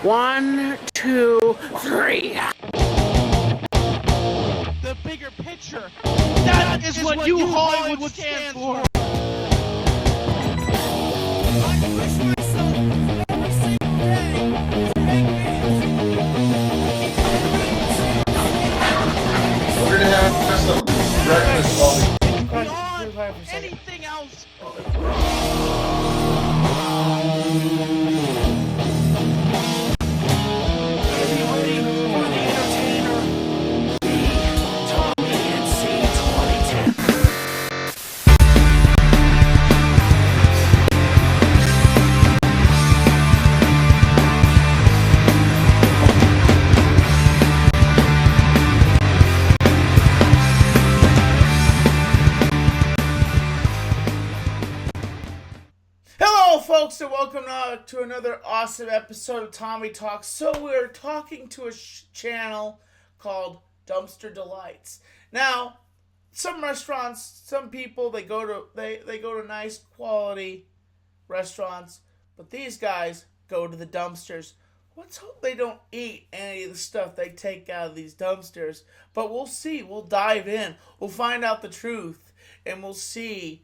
1, 2, 3. The bigger picture. That is what you Hollywood stands for. We're gonna have some breakfast while Beyond anything else. Folks, and welcome to another awesome episode of Tommy Talks. So we're talking to a channel called Dumpster Delights. Now, some restaurants, some people, they go to nice quality restaurants, but these guys go to the dumpsters. Let's hope they don't eat any of the stuff they take out of these dumpsters. But we'll see. We'll dive in. We'll find out the truth, and we'll see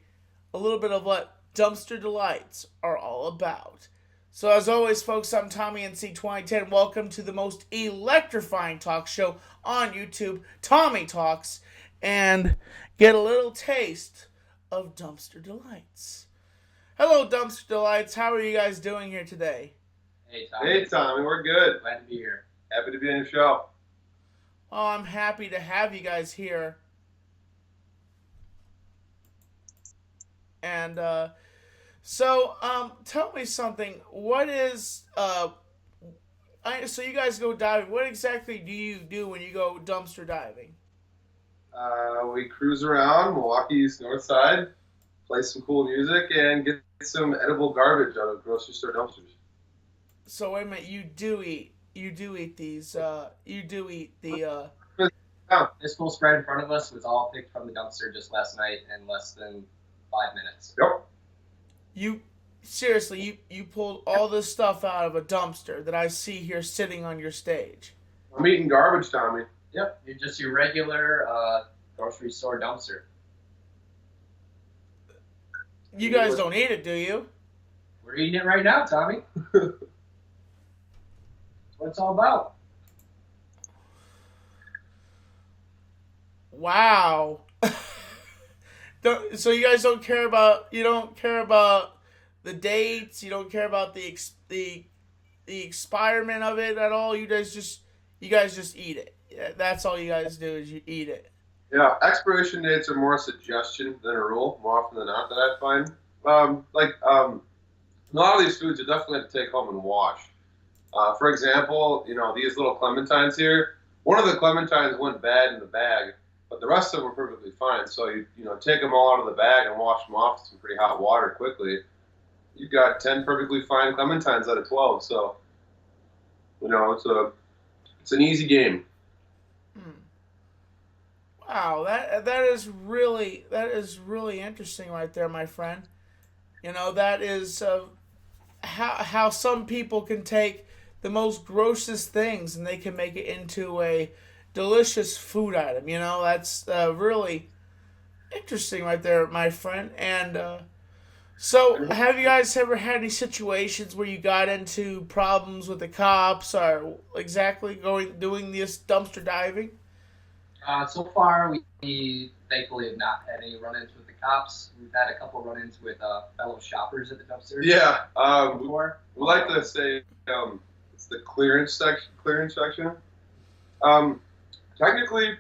a little bit of what Dumpster Delights are all about. So as always, folks, I'm Tommy NC 2010. Welcome to the most electrifying talk show on YouTube, Tommy Talks, and get a little taste of Dumpster Delights. Hello, Dumpster Delights. How are you guys doing here today? Hey, Tommy. Hey, Tommy. We're good. Glad to be here. Happy to be on your show. Oh, I'm happy to have you guys here. And, so tell me something. What is, so you guys go diving. What exactly do you do when you go dumpster diving? We cruise around Milwaukee's north side, play some cool music, and get some edible garbage out of grocery store dumpsters. So wait a minute, you do eat these, you do eat the, This full spread in front of us was all picked from the dumpster just last night in less than 5 minutes. Yep. You pulled all this stuff out of a dumpster that I see here sitting on your stage. I'm eating garbage, Tommy. Yep, you're just your regular grocery store dumpster. You guys don't eat it, do you? We're eating it right now, Tommy. That's what it's all about. Wow. So you guys don't care about the dates, you don't care about the expirement of it at all. You guys just eat it. That's all you guys do is you eat it. Yeah, expiration dates are more a suggestion than a rule, more often than not, that I find. A lot of these foods you definitely have to take home and wash. For example, these little clementines here. One of the clementines went bad in the bag, but the rest of them were perfectly fine. So you take them all out of the bag and wash them off with some pretty hot water quickly. You've got 10 perfectly fine clementines out of 12. So it's an easy game. Wow, that is really interesting right there, my friend. That is how some people can take the most grossest things and they can make it into a delicious food item. That's really interesting right there, my friend. And so have you guys ever had any situations where you got into problems with the cops or exactly doing this dumpster diving? So far, we thankfully have not had any run-ins with the cops. We've had a couple run-ins with fellow shoppers at the dumpster. Yeah, before. we like to say it's the clearance section. Technically,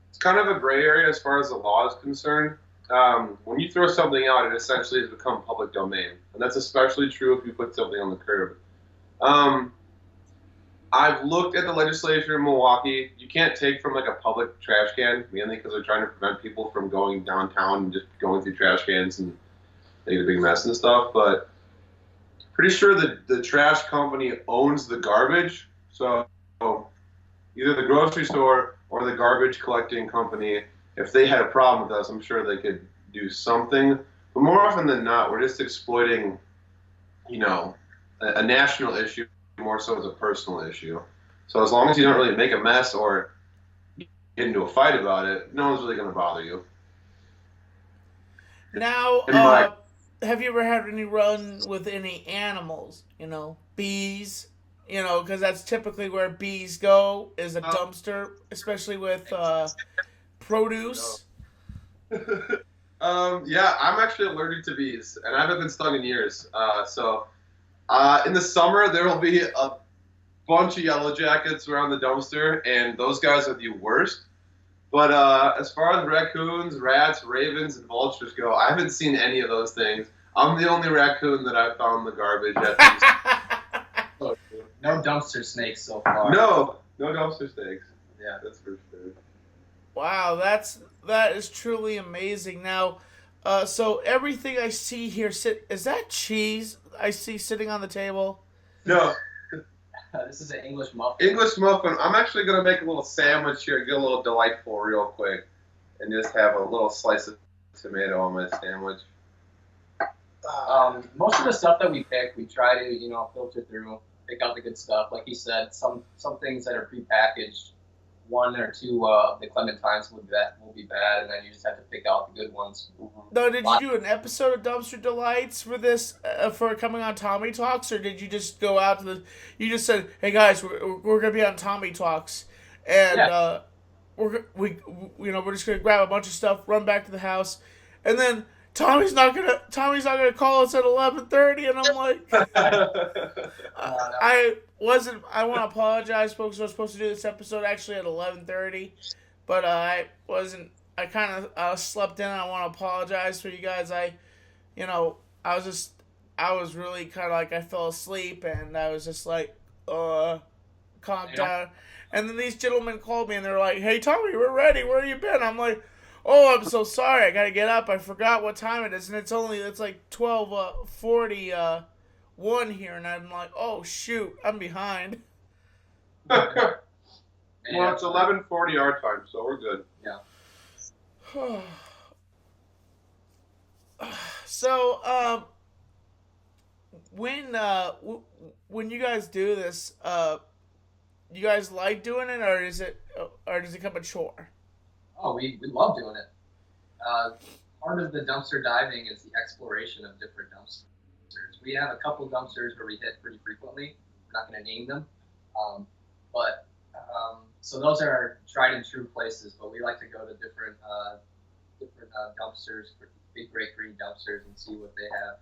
it's kind of a gray area as far as the law is concerned. When you throw something out, it essentially has become public domain, and that's especially true if you put something on the curb. I've looked at the legislature in Milwaukee. You can't take from a public trash can, mainly because they're trying to prevent people from going downtown and just going through trash cans and making a big mess and stuff. But pretty sure that the trash company owns the garbage. So either the grocery store or the garbage collecting company, if they had a problem with us, I'm sure they could do something. But more often than not, we're just exploiting, a national issue more so as a personal issue. So as long as you don't really make a mess or get into a fight about it, no one's really going to bother you. Now, In my have you ever had any run with any animals? Bees. Because that's typically where bees go is a dumpster, especially with produce. Yeah, I'm actually allergic to bees, and I haven't been stung in years. So in the summer, there will be a bunch of yellow jackets around the dumpster, and those guys are the worst. But as far as raccoons, rats, ravens, and vultures go, I haven't seen any of those things. I'm the only raccoon that I've found in the garbage at these. No dumpster snakes so far. No dumpster snakes. Yeah, that's for sure. Wow, that is truly amazing. Now, so everything I see here, is that cheese I see sitting on the table? No. This is an English muffin. English muffin. I'm actually going to make a little sandwich here, get a little delightful real quick, and just have a little slice of tomato on my sandwich. Most of the stuff that we pick, we try to, filter through, pick out the good stuff. Like he said, some things that are prepackaged, one or two of the clementines will be bad, and then you just have to pick out the good ones. No, did you do an episode of Dumpster Delights for this, for coming on Tommy Talks, or did you just go out to you just said, hey guys, we're going to be on Tommy Talks, and we're just going to grab a bunch of stuff, run back to the house, and then Tommy's not gonna call us at 11:30, and I'm like, I want to apologize, folks. I was supposed to do this episode actually at 11:30, but I wasn't. I kind of slept in. I want to apologize for you guys. I was really kind of like I fell asleep, and I was just like, calm down. And then these gentlemen called me, and they're like, hey Tommy, we're ready. Where you been? I'm like, oh, I'm so sorry. I gotta get up. I forgot what time it is, and it's like 12:41 here, and I'm like, oh shoot, I'm behind. Well, it's 11:40 our time, so we're good. Yeah. So, when you guys do this, you guys like doing it, or does it become a chore? Oh, we love doing it. Part of the dumpster diving is the exploration of different dumpsters. We have a couple dumpsters where we hit pretty frequently. I'm not going to name them. So those are tried and true places, but we like to go to different dumpsters, big great green dumpsters, and see what they have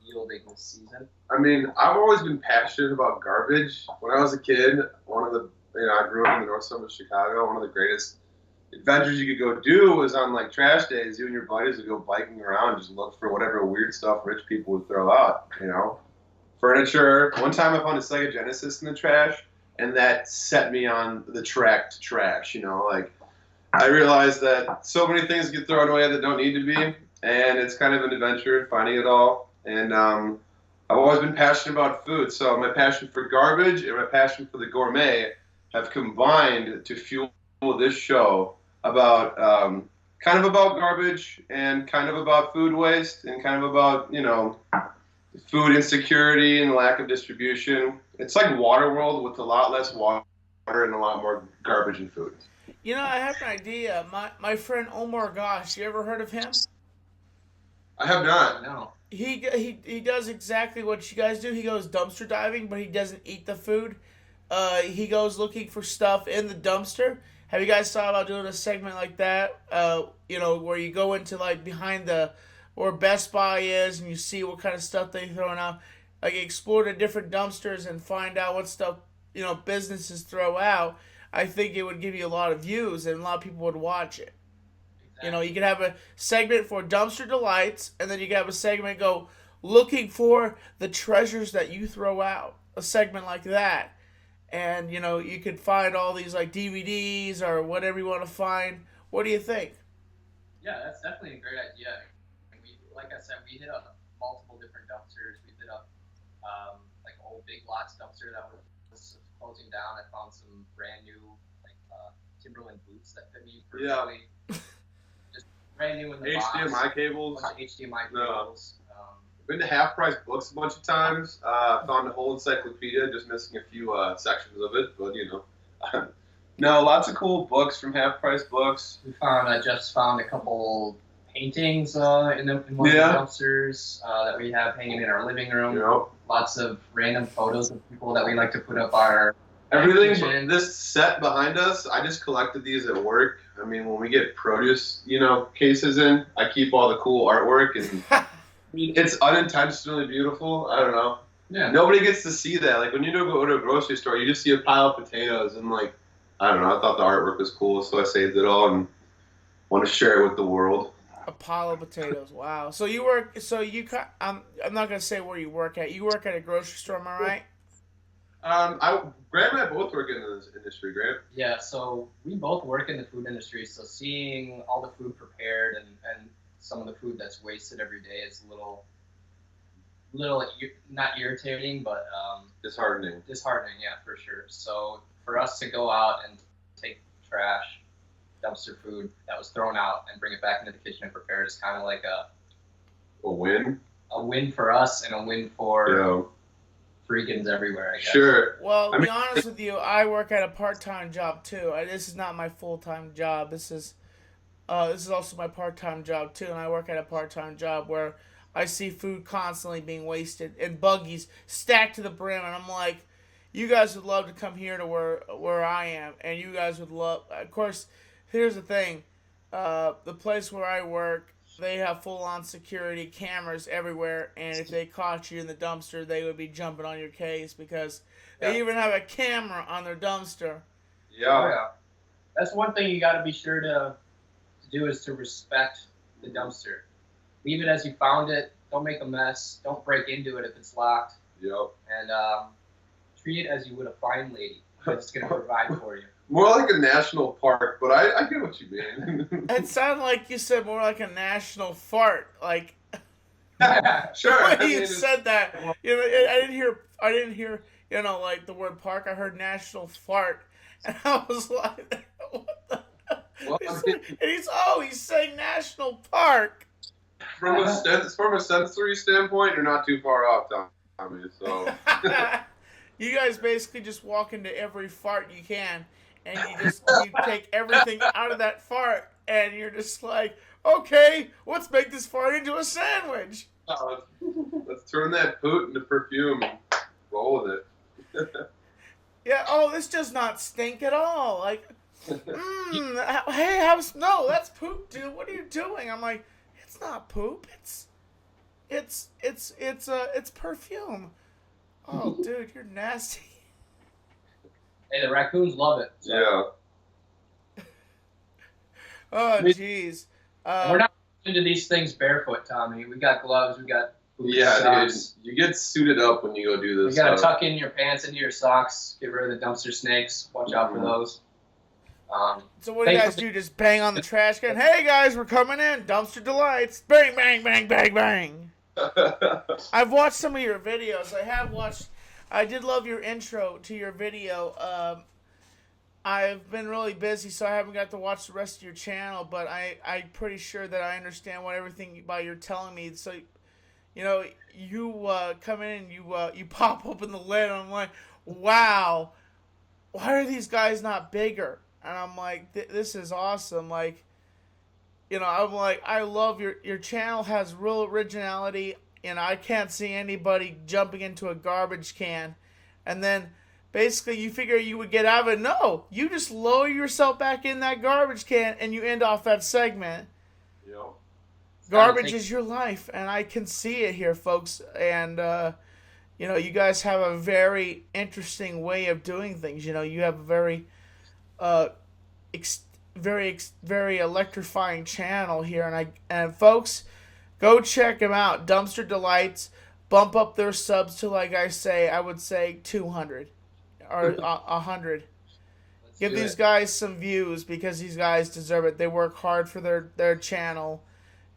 yielding this season. I mean, I've always been passionate about garbage. When I was a kid, I grew up in the north suburbs of Chicago. One of the greatest adventures you could go do was on like trash days. You and your buddies would go biking around and just look for whatever weird stuff rich people would throw out, Furniture. One time I found a Sega Genesis in the trash, and that set me on the track to trash, I realized that so many things get thrown away that don't need to be, and it's kind of an adventure finding it all. And I've always been passionate about food, so my passion for garbage and my passion for the gourmet have combined to fuel this show about kind of about garbage and kind of about food waste and kind of about food insecurity and lack of distribution. It's like Waterworld with a lot less water and a lot more garbage and food. I have an idea. My friend Omar Gosh, you ever heard of him? I have not. No. He does exactly what you guys do. He goes dumpster diving, but he doesn't eat the food. He goes looking for stuff in the dumpster. Have you guys thought about doing a segment like that? Where you go into like behind where Best Buy is and you see what kind of stuff they're throwing out. Like explore the different dumpsters and find out what stuff businesses throw out. I think it would give you a lot of views and a lot of people would watch it. Exactly. You could have a segment for Dumpster Delights, and then you could have a segment go looking for the treasures that you throw out. A segment like that. And, you could find all these, like, DVDs or whatever you want to find. What do you think? Yeah, that's definitely a great idea. Like I said, we hit up multiple different dumpsters. We hit up, like, an old Big Lots dumpster that was closing down. I found some brand new, like, Timberland boots that fit me perfectly. Yeah. Just brand new in the box. HDMI cables. A bunch of HDMI cables. Been to Half Price Books a bunch of times. Found a whole encyclopedia, just missing a few sections of it, but no, lots of cool books from Half Price Books. I just found a couple paintings in one of the dumpsters that we have hanging in our living room. Yep. Lots of random photos of people that we like to put up our everything. kitchen. This set behind us, I just collected these at work. I mean, when we get produce, cases in, I keep all the cool artwork, and it's unintentionally beautiful. I don't know. Yeah. Nobody gets to see that. Like when you go to a grocery store, you just see a pile of potatoes, and I don't know. I thought the artwork was cool, so I saved it all and want to share it with the world. A pile of potatoes. Wow. So you work. So I'm not gonna say where you work at. You work at a grocery store, am I right? Grant and I both work in this industry, Grant. Yeah. So we both work in the food industry. So seeing all the food prepared and some of the food that's wasted every day is a little not irritating, but Disheartening. Disheartening, yeah, for sure. So for us to go out and take trash, dumpster food that was thrown out and bring it back into the kitchen and prepare it is kind of like a win. A win for us and a win for freakins everywhere, I guess. Sure. Well, to be honest with you, I work at a part-time job too. This is not my full-time job. This is also my part-time job too, and I work at a part-time job where I see food constantly being wasted in buggies stacked to the brim, and I'm like, you guys would love to come here to where I am, and you guys would love. Of course, here's the thing: the place where I work, they have full-on security cameras everywhere, and if they caught you in the dumpster, they would be jumping on your case because they even have a camera on their dumpster. Yeah. That's one thing you got to be sure to do is to respect the dumpster. Leave it as you found it. Don't make a mess. Don't break into it if it's locked. Yep. And treat it as you would a fine lady that's going to provide for you. More like a national park, but I get what you mean. It sounded like you said more like a national fart. Like, sure. when you said that, I didn't hear, like the word park. I heard national fart, and I was like, what the? He's saying national park. From a sensory standpoint, you're not too far off, Tommy. So you guys basically just walk into every fart you can, and you take everything out of that fart, and you're just like, okay, let's make this fart into a sandwich. Let's turn that poot into perfume and roll with it. Yeah. Oh, this does not stink at all. Like, hey, no, that's poop, dude. What are you doing? I'm like, it's not poop. It's perfume. Oh, dude, you're nasty. Hey, the raccoons love it. So. Yeah. Oh, jeez. We're not into these things barefoot, Tommy. We got gloves. We got boots, dude. socks. You get suited up when you go do this. You got to tuck in your pants into your socks. Get rid of the dumpster snakes. Watch out for those. So what do you guys do? Just bang on the trash can? Hey, guys, we're coming in. Dumpster Delights. Bang, bang, bang, bang, bang. I've watched some of your videos. I did love your intro to your video. I've been really busy, so I haven't got to watch the rest of your channel, but I'm pretty sure that I understand everything by you're telling me. So, you come in and you pop open the lid, and I'm like, wow, why are these guys not bigger? And I'm like, this is awesome. Like, I'm like, I love your channel has real originality, and I can't see anybody jumping into a garbage can. And then basically you figure you would get out of it. No, you just lower yourself back in that garbage can and you end off that segment. Yep. Garbage is your life, and I can see it here, folks. And, you guys have a very interesting way of doing things. You have a very... very electrifying channel here, and folks, go check them out. Dumpster Delights. Bump up their subs to, like I would say 200 or 100. Give these guys some views because these guys deserve it. They work hard for their channel,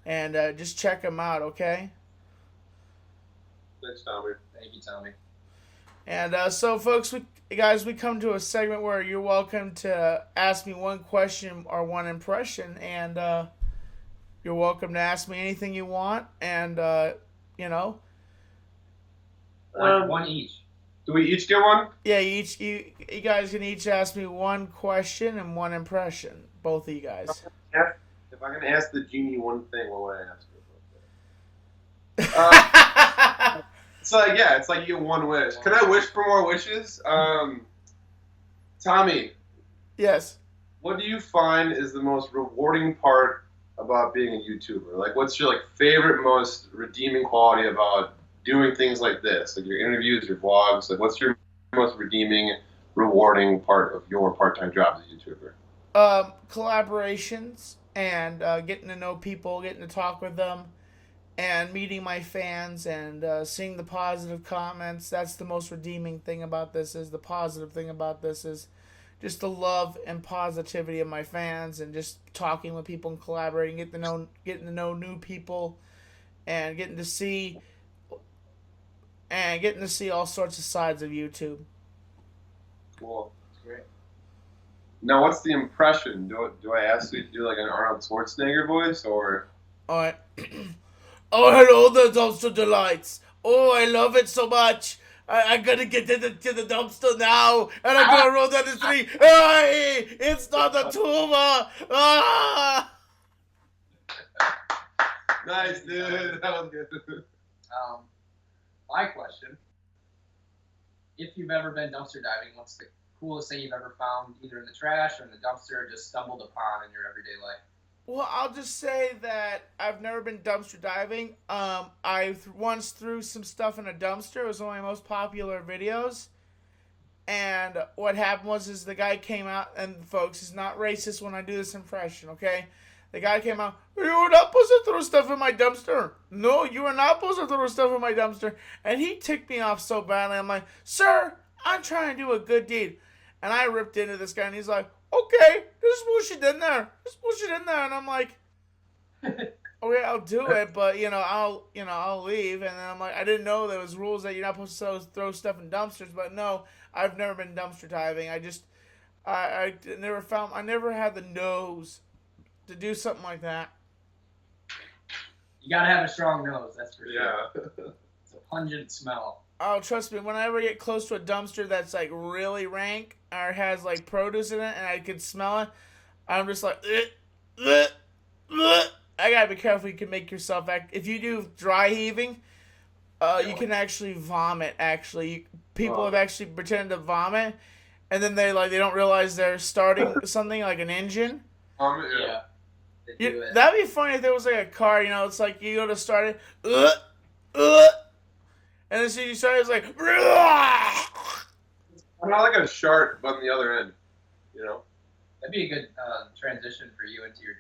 and just check them out, okay? Thanks, Tommy. Thank you, Tommy. And so, folks, we come to a segment where you're welcome to ask me one question or one impression, and you're welcome to ask me anything you want. And you know. One each. Do we each get one? Yeah, you guys can each ask me one question and one impression. Both of you guys. If I'm gonna ask the genie one thing, what would I ask her? It's like you get one wish. Can I wish for more wishes? Tommy, Yes. what do you find is the most rewarding part about being a YouTuber? Like, what's your favorite, most redeeming quality about doing things like this, like your interviews, your vlogs? Like, what's your most redeeming, rewarding part of your part-time job as a YouTuber? Collaborations and getting to know people, getting to talk with them, and meeting my fans and seeing the positive comments. That's the most redeeming thing about this. Is the positive thing about this is just the love and positivity of my fans, and just talking with people and collaborating, getting to know new people, and getting to see all sorts of sides of YouTube. Cool. That's great. Now, what's the impression? Do I ask you to do like an Arnold Schwarzenegger voice, or? All right. Oh, hello, the dumpster delights. Oh, I love it so much. I gotta get to the dumpster now, and I'm gonna roll down the street. Hey, it's not a tumor. Ah! Nice, dude. That was good. My question: if you've ever been dumpster diving, what's the coolest thing you've ever found, either in the trash or in the dumpster, or just stumbled upon in your everyday life? Well, I'll just say that I've never been dumpster diving. I once threw some stuff in a dumpster. It was one of my most popular videos. And what happened was the guy came out, and folks, it's not racist when I do this impression, okay? The guy came out, you were not supposed to throw stuff in my dumpster. No, you are not supposed to throw stuff in my dumpster. And he ticked me off so badly. I'm like, sir, I'm trying to do a good deed. And I ripped into this guy, and he's like, okay, just push it in there. Just push it in there. And I'm like, okay, I'll do it, but I'll leave. And then I'm like, I didn't know there was rules that you're not supposed to throw stuff in dumpsters. But no, I've never been dumpster diving. I never had the nose to do something like that. You gotta have a strong nose, that's for sure. Yeah. It's a pungent smell. Oh, trust me, whenever I get close to a dumpster that's like really rank or has like produce in it and I can smell it, I'm just like, I gotta be careful. You can make yourself act. If you do dry heaving, you can actually vomit. Actually, people have actually pretended to vomit, and then they don't realize they're starting something like an engine. Yeah. That'd be funny if there was like a car. It's like you go to start it, and then so you start, it's like, I'm not like a shark, but on the other end, That'd be a good transition for you into your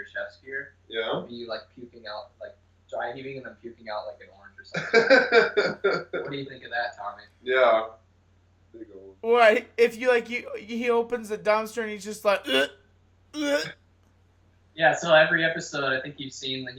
chef's gear. Yeah. Be like puking out, like dry heaving and then puking out like an orange or something. What do you think of that, Tommy? Yeah. Big old. What if he opens the dumpster and he's just like, Yeah. So every episode, I think you've seen that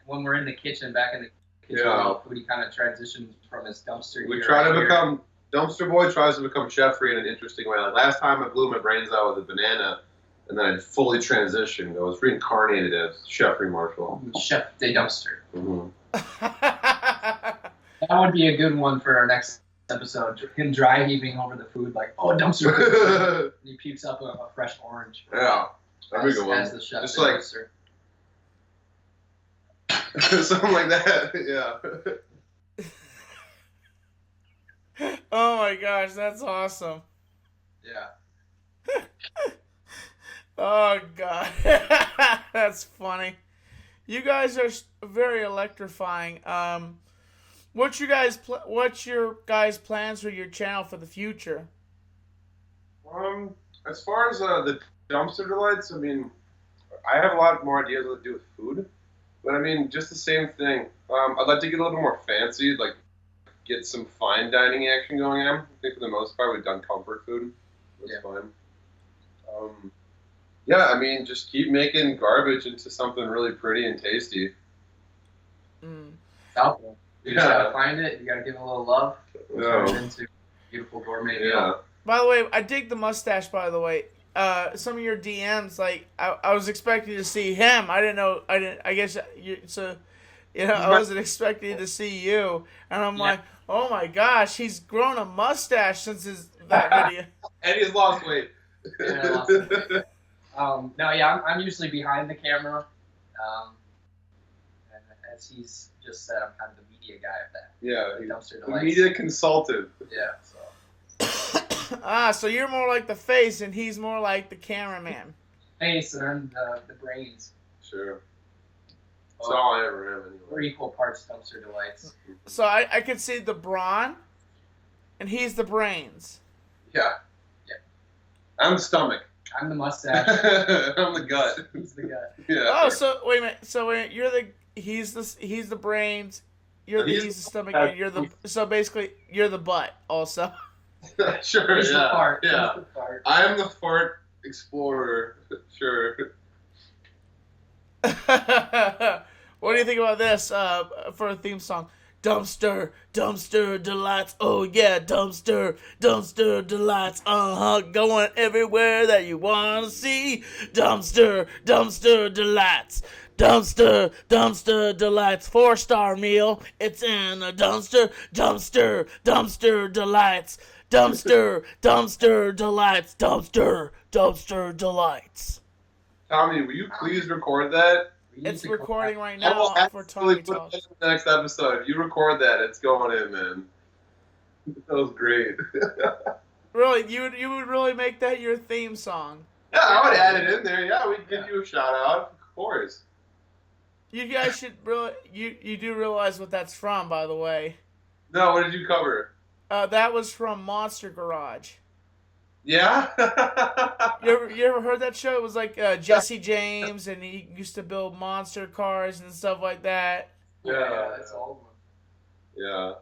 when we're in the kitchen, back in the kitchen, food, he kind of transitions from his dumpster. We try to become. Dumpster Boy tries to become chef-free in an interesting way. Like last time I blew my brains out with a banana, and then I fully transitioned. I was reincarnated as Chef-free Marshall. Chef de Dumpster. Mm-hmm. That would be a good one for our next episode. Him dry heaving over the food, like, oh, dumpster. And he pukes up a fresh orange. Yeah, that'd be a good one. As the chef just de like dumpster. something like that. Yeah. oh my gosh, that's awesome. Yeah. Oh god, that's funny. You guys are very electrifying. What's your guys' plans for your channel for the future? As far as the dumpster delights, I mean, I have a lot more ideas what to do with food, but I mean, just the same thing. I'd like to get a little bit more fancy, like get some fine dining action going on. I think for the most part, we've done comfort food. That's fine. Yeah, I mean, just keep making garbage into something really pretty and tasty. Helpful. You just gotta find it. You gotta give it a little love. Turn it into beautiful gourmet meal. By the way, I dig the mustache. By the way, some of your DMs, like I was expecting to see him. I didn't know. I guess You know, I wasn't expecting to see you, and I'm like, oh my gosh, he's grown a mustache since that video. And he's lost weight. And I lost weight. No, yeah, I'm usually behind the camera. And as he's just said, I'm kind of the media guy of that. Yeah, The Dumpster the Delights. media consultant. Yeah, so. So you're more like the face, and he's more like the cameraman. Face and I'm the brains. Sure. That's all I ever am We're anyway. equal parts Dumpster Delights. So I could see the brawn, and he's the brains. Yeah. Yeah. I'm the stomach. I'm the mustache. I'm the gut. He's the guy. Yeah. Oh, so wait a minute. So wait, he's the brains. He's the stomach, and so basically you're the butt also. Sure. He's the fart. Yeah. He's the fart. I am the fart explorer. Sure. What do you think about this for a theme song? Dumpster, dumpster delights. Oh yeah, dumpster, dumpster delights. Going everywhere that you want to see. Dumpster, dumpster delights. Dumpster, dumpster delights. 4-star meal. It's in a dumpster, dumpster, dumpster delights. Dumpster, dumpster delights. Dumpster, dumpster delights. Tommy, will you please record that? It's recording right I will now for Tommy absolutely put Talk. that in the next episode. If you record that, it's going in, man. That was great. Really, you would really make that your theme song? Yeah, I would add it in there. Yeah, we'd give you a shout out, of course. You guys should really you do realize what that's from, by the way. No, what did you cover? That was from Monster Garage. Yeah? You ever heard that show? It was like Jesse James, and he used to build monster cars and stuff like that. Yeah. That's all. Yeah.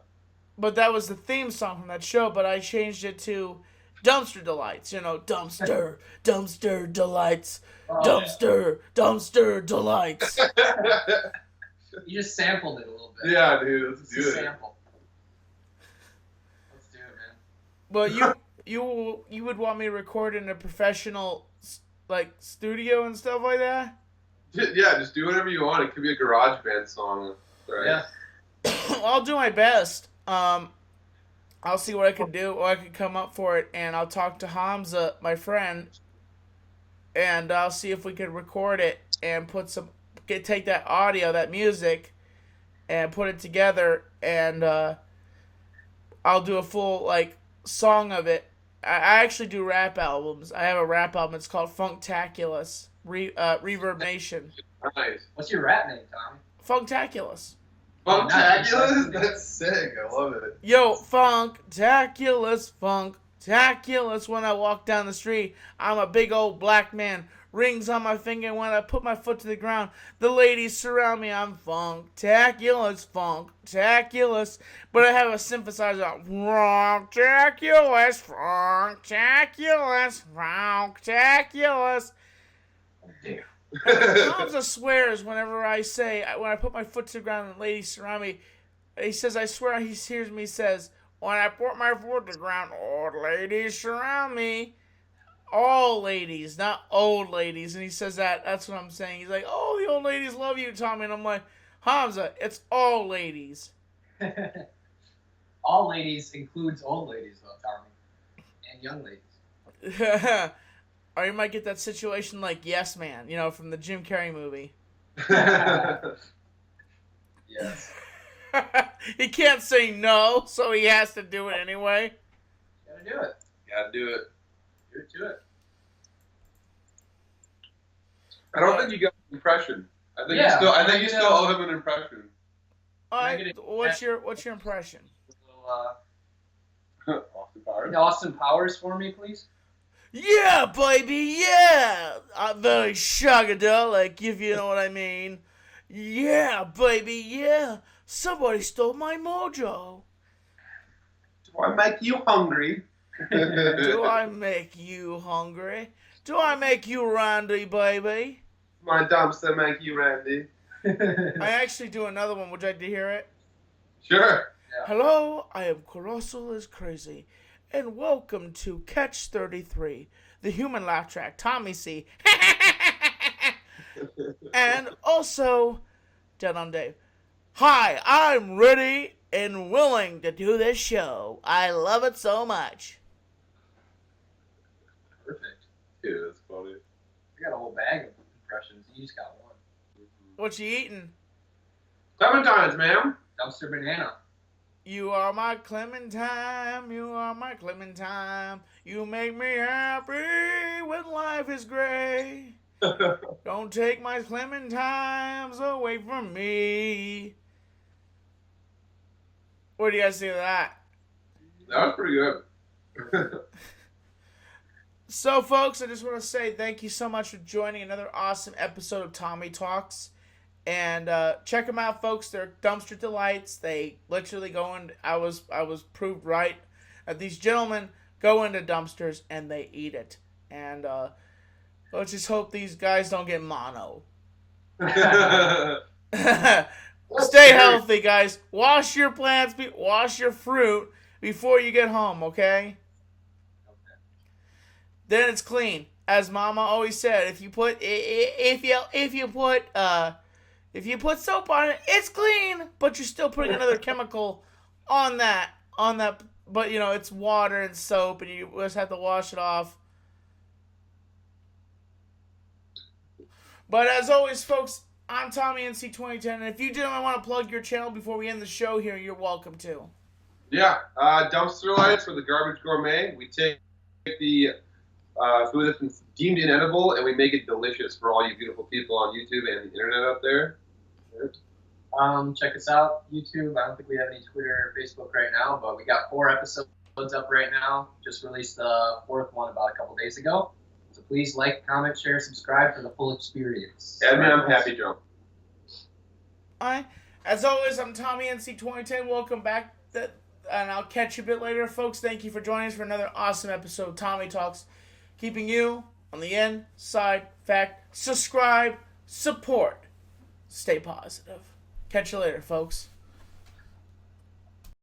But that was the theme song from that show. But I changed it to Dumpster Delights. You know, dumpster, dumpster delights, dumpster, dumpster delights. You just sampled it a little bit. Yeah, dude, let's It's do a it. sample. Let's do it, man. But you would want me to record in a professional like studio and stuff like that? Yeah, just do whatever you want. It could be a garage band song. Right? Yeah. I'll do my best. I'll see what I can do, or I can come up for it, and I'll talk to Hamza, my friend, and I'll see if we can record it and take that audio, that music, and put it together, and I'll do a full like song of it. I actually do rap albums. I have a rap album. It's called Funktaculous. Reverb Nation. Nice. What's your rap name, Tommy? Funktaculous. Funktaculous? That's sick. I love it. Yo, Funktaculous, Funktaculous. When I walk down the street, I'm a big old black man. Rings on my finger when I put my foot to the ground. The ladies surround me. I'm Funktaculous, Funktaculous. But I have a synthesizer. Funktaculous, Funktaculous, Funktaculous. Damn. Hamza swears whenever I put my foot to the ground and the ladies surround me. He says, I swear he hears me says, when I put my foot to the ground, all ladies surround me. All ladies, not old ladies. And he says that's what I'm saying. He's like, oh, the old ladies love you, Tommy. And I'm like, Hamza, it's all ladies. All ladies includes old ladies, though, Tommy. And young ladies. Or you might get that situation like Yes Man, from the Jim Carrey movie. Yes. He can't say no, so he has to do it anyway. Gotta do it. Gotta do it. Do it. I don't think you got an impression. I think you still owe him an impression. All right, what's your impression? Austin Powers. Austin Powers for me, please. Yeah, baby, yeah. I'm very shagadelic, if you know what I mean. Yeah, baby, yeah. Somebody stole my mojo. Do I make you hungry? Do I make you hungry? Do I make you randy, baby? My dumpster make you Randy. I actually do another one. Would you like to hear it? Sure. Yeah. Hello, I am Colossal is Crazy, and welcome to Catch 33, the human laugh track, Tommy C. And also, Dead on Dave. Hi, I'm ready and willing to do this show. I love it so much. Perfect. Dude, that's funny. I got a whole bag of impressions. You just got one. What you eating? Clementines, ma'am. Dumpster banana. You are my Clementine, you are my Clementine. You make me happy when life is gray. Don't take my Clementines away from me. What do you guys think of that? That was pretty good. So, folks, I just want to say thank you so much for joining another awesome episode of Tommy Talks. And check them out, folks. They're dumpster delights. They literally go in. I was proved right. These gentlemen go into dumpsters and they eat it. And let's just hope these guys don't get mono. Stay healthy, guys. Wash your plants. Wash your fruit before you get home. Okay. Then it's clean, as Mama always said. If you put soap on it, it's clean, but you're still putting another chemical on that. But it's water and soap, and you just have to wash it off. But as always, folks, I'm Tommy NC2010, and if you gentlemen want to plug your channel before we end the show here, you're welcome to. Yeah, dumpster lights for the garbage gourmet. We take the food that's been deemed inedible, and we make it delicious for all you beautiful people on YouTube and the internet out there. Check us out, YouTube. I don't think we have any Twitter or Facebook right now, but we got 4 episodes up right now. Just released the 4th one about a couple days ago. So please like, comment, share, subscribe for the full experience. And I'm Happy Joe. Alright. As always, I'm Tommy NC2010. Welcome back. And I'll catch you a bit later, folks. Thank you for joining us for another awesome episode of Tommy Talks. Keeping you on the inside fact. Subscribe, support, stay positive. Catch you later, folks.